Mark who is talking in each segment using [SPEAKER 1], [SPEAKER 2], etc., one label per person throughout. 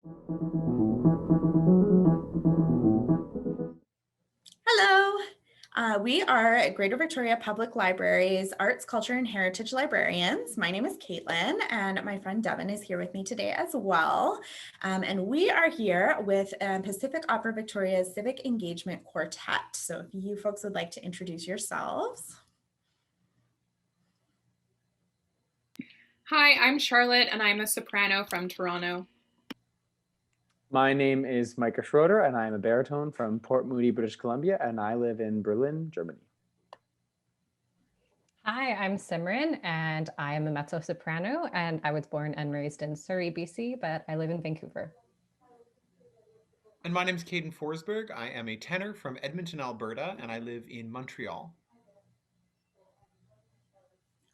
[SPEAKER 1] Hello. We are Greater Victoria Public Library's Arts, Culture, and Heritage Librarians. My name is Caitlin, and my friend Devin is here with me today as well. And we are here with Pacific Opera Victoria's Civic Engagement Quartet. So if you folks would like to introduce yourselves.
[SPEAKER 2] Hi, I'm Charlotte, and I'm a soprano from Toronto.
[SPEAKER 3] My name is Micah Schroeder, and I'm a baritone from Port Moody, British Columbia, and I live in Berlin, Germany.
[SPEAKER 4] Hi, I'm Simran, and I am a mezzo-soprano, and I was born and raised in Surrey, BC, but I live in Vancouver.
[SPEAKER 5] And my name is Kaden Forsberg. I am a tenor from Edmonton, Alberta, and I live in Montreal.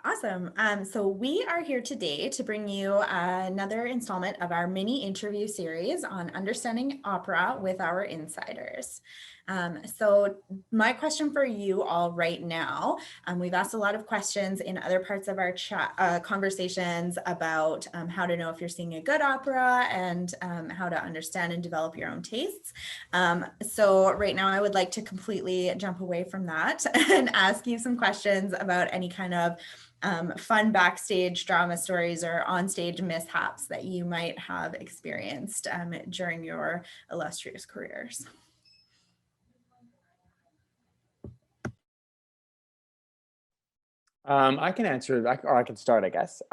[SPEAKER 1] Awesome. So we are here today to bring you another installment of our mini interview series on understanding opera with our insiders. So my question for you all right now, we've asked a lot of questions in other parts of our chat conversations about how to know if you're seeing a good opera and how to understand and develop your own tastes. So right now I would like to completely jump away from that and ask you some questions about any kind of fun backstage drama stories or onstage mishaps that you might have experienced during your illustrious careers.
[SPEAKER 3] I can answer, or I can start, I guess.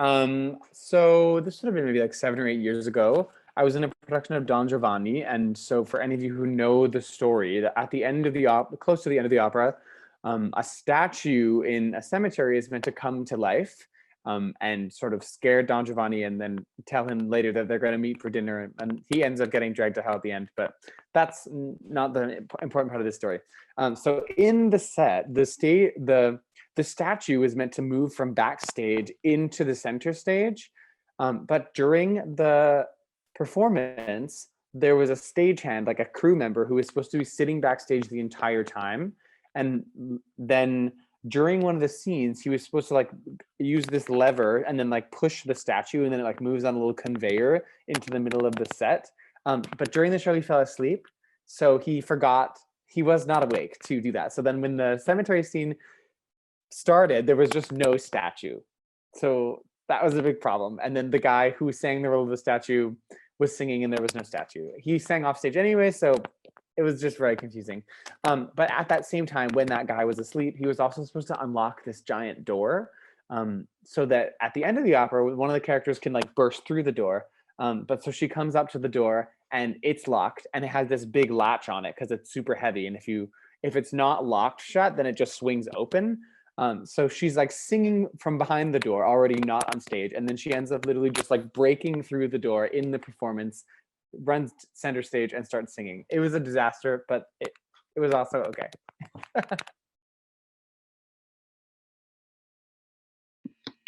[SPEAKER 3] So this would have been maybe like 7 or 8 years ago. I was in a production of Don Giovanni, and so for any of you who know the story, at the end of the close to the end of the opera, a statue in a cemetery is meant to come to life and sort of scare Don Giovanni and then tell him later that they're going to meet for dinner. And he ends up getting dragged to hell at the end, but that's not the important part of this story. So in the set, the statue is meant to move from backstage into the center stage. But during the performance, there was a stagehand, like a crew member, who was supposed to be sitting backstage the entire time. And then during one of the scenes, he was supposed to like use this lever and then like push the statue, and then it like moves on a little conveyor into the middle of the set. But during the show, he fell asleep. So he forgot, he was not awake to do that. So then when the cemetery scene started, there was just no statue. So that was a big problem. And then the guy who sang the role of the statue was singing and there was no statue. He sang off stage anyway, so it was just very confusing. But at that same time, when that guy was asleep, he was also supposed to unlock this giant door so that at the end of the opera, one of the characters can like burst through the door. But so she comes up to the door and it's locked and it has this big latch on it because it's super heavy. And if it's not locked shut, then it just swings open. So she's like singing from behind the door, already not on stage. And then she ends up literally just like breaking through the door in the performance, runs center stage and starts singing. It was a disaster, but it was also okay.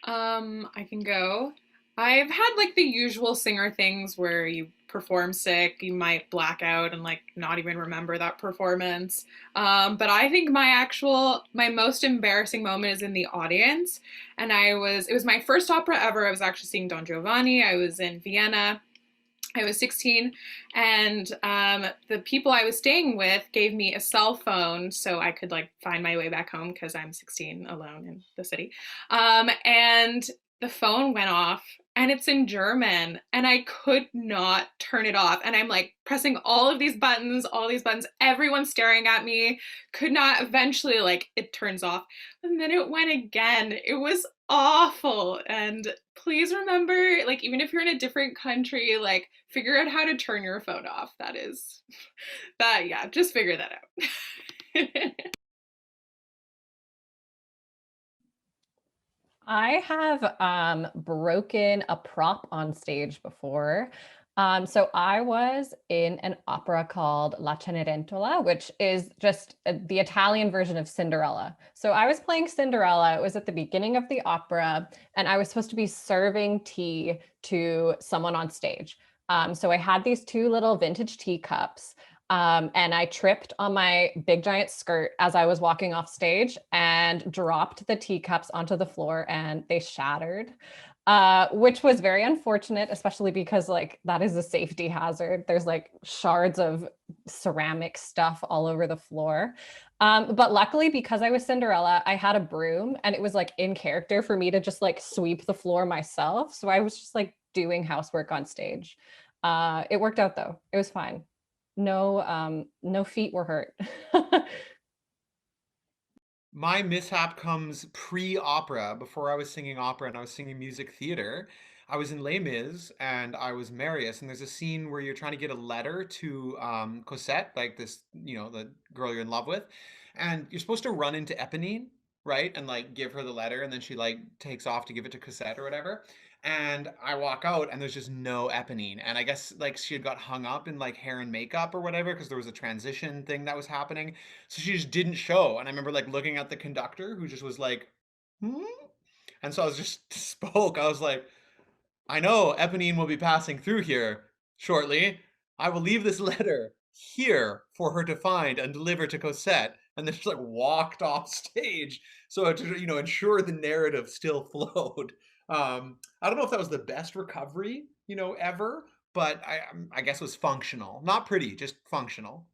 [SPEAKER 2] I can go. I've had like the usual singer things where you perform sick, you might black out and like not even remember that performance. But I think my most embarrassing moment is in the audience. And it was my first opera ever. I was actually seeing Don Giovanni. I was in Vienna. I was 16, and the people I was staying with gave me a cell phone so I could like find my way back home because I'm 16 alone in the city. And the phone went off and it's in German and I could not turn it off. And I'm like pressing all these buttons, everyone's staring at me, could not, eventually like it turns off. And then it went again. It was awful. And please remember, like, even if you're in a different country, like figure out how to turn your phone off. Just figure that out.
[SPEAKER 4] I have broken a prop on stage before. So I was in an opera called La Cenerentola, which is just the Italian version of Cinderella. So I was playing Cinderella. It was at the beginning of the opera, and I was supposed to be serving tea to someone on stage. So I had these 2 little vintage teacups. And I tripped on my big giant skirt as I was walking off stage and dropped the teacups onto the floor and they shattered. which was very unfortunate, especially because like that is a safety hazard. There's like shards of ceramic stuff all over the floor. But luckily, because I was Cinderella, I had a broom and it was like in character for me to just like sweep the floor myself. So I was just like doing housework on stage. It worked out though. It was fine. No feet were hurt.
[SPEAKER 5] My mishap comes pre-opera, before I was singing opera and I was singing music theater. I was in Les Mis and I was Marius, and there's a scene where you're trying to get a letter to Cosette, like this, the girl you're in love with, and you're supposed to run into Eponine, right? And like give her the letter, and then she like takes off to give it to Cosette or whatever. And I walk out and there's just no Eponine. And I guess like she had got hung up in like hair and makeup or whatever because there was a transition thing that was happening. So she just didn't show. And I remember like looking at the conductor who just was like, hmm? And so I was just spoke. I was like, I know Eponine will be passing through here shortly. I will leave this letter here for her to find and deliver to Cosette. And then she like walked off stage. So to, ensure the narrative still flowed. I don't know if that was the best recovery, ever, but I guess it was functional. Not pretty, just functional.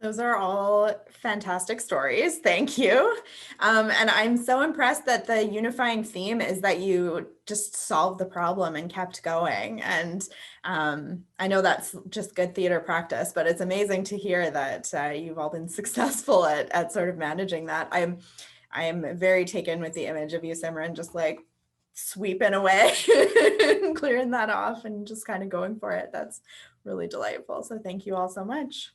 [SPEAKER 1] Those are all fantastic stories. Thank you. And I'm so impressed that the unifying theme is that you just solved the problem and kept going. And I know that's just good theater practice, but it's amazing to hear that you've all been successful at sort of managing that. I am very taken with the image of you, Simran, just like sweeping away, clearing that off and just kind of going for it. That's really delightful. So thank you all so much.